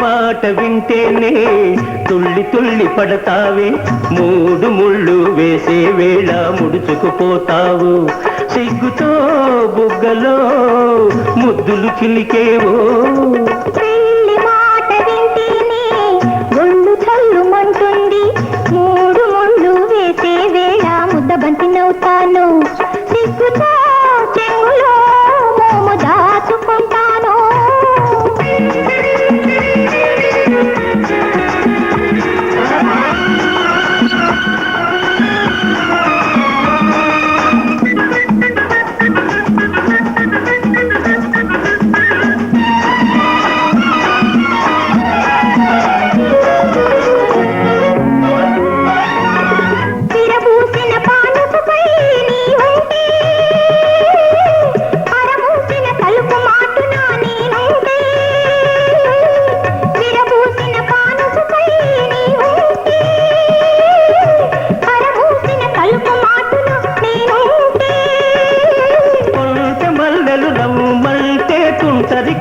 మాట వింటేనే తుళ్ళి తుళ్ళి పడతావే, మూడు ముళ్ళు వేసే వేళ ముడుచుకుపోతావు. సిగ్గుతో బుగ్గలో ముద్దులు చిలికేవో, పెళ్లి మాట వింటేనే ఒళ్ళు చల్లుమంటుంది, మూడు ముళ్ళు వేసే వేళ ముద్దబంతి నవ్వుతాను. సిగ్గుతో చెంగులో మోము దాచుకుంటాను.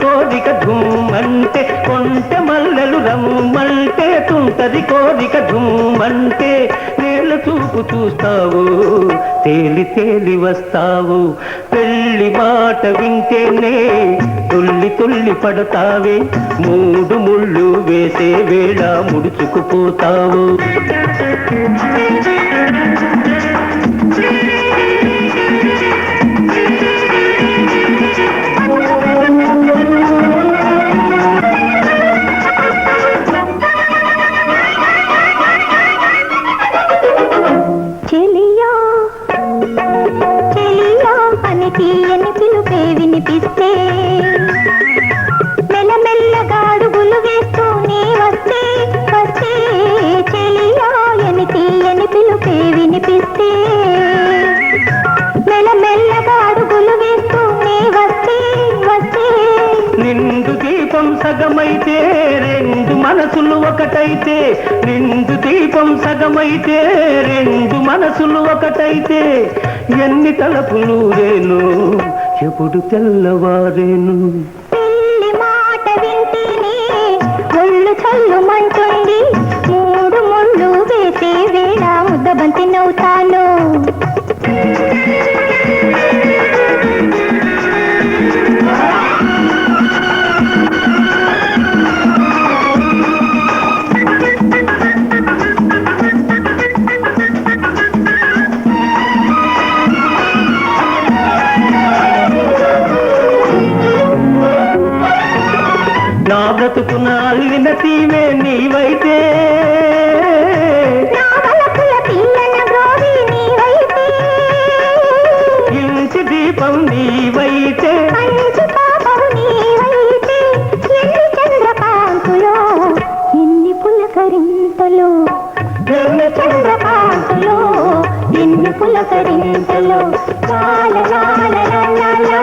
కోరిక ధూమంటే కొంటె మల్లెలు రమ్మంటే తుంటది కోరిక ధూమంటే, నేల చూపు చూస్తావు తేలి తేలి వస్తావు. పెళ్లి మాట వింటేనే తుల్లి తుల్లి పడతావే, మూడు ముళ్ళు వేసే వేళ ముడుచుకుపోతావు. తీయని పిలుపే వినిపిస్తే, మెల్లమెల్లగా అడుగులు వేస్తూనే వస్తే వస్తే, చెలియాయని తీయని పిలుపే వినిపిస్తే, మెల్లమెల్లగా అడుగులు వేస్తూనే వస్తే వస్తే, నిండు దీపం సగమైతే రెండు మనసులు ఒకటైతే, నిండు దీపం సగమైతే రెండు మనసులు ఒకటైతే, ఎన్ని తలపులు రేను ఎప్పుడు తెల్లవారేను. పెళ్లి మాట వింటేనే ఒళ్ళు చల్లుమంటుంది, మూడు ముళ్ళు వేసే వేళ ముద్దబంతి నవ్వుతాను. నా బ్రతుకున అల్లిన తీవే నీవైతే, ఇంటి దీపం నీవైతే, ఎన్ని చంద్రకాంతులో ఎన్ని పులకరింతలో, ఎన్ని చంద్రకాంతులో ఎన్ని పులకరింతలో, లాల లాల లాల.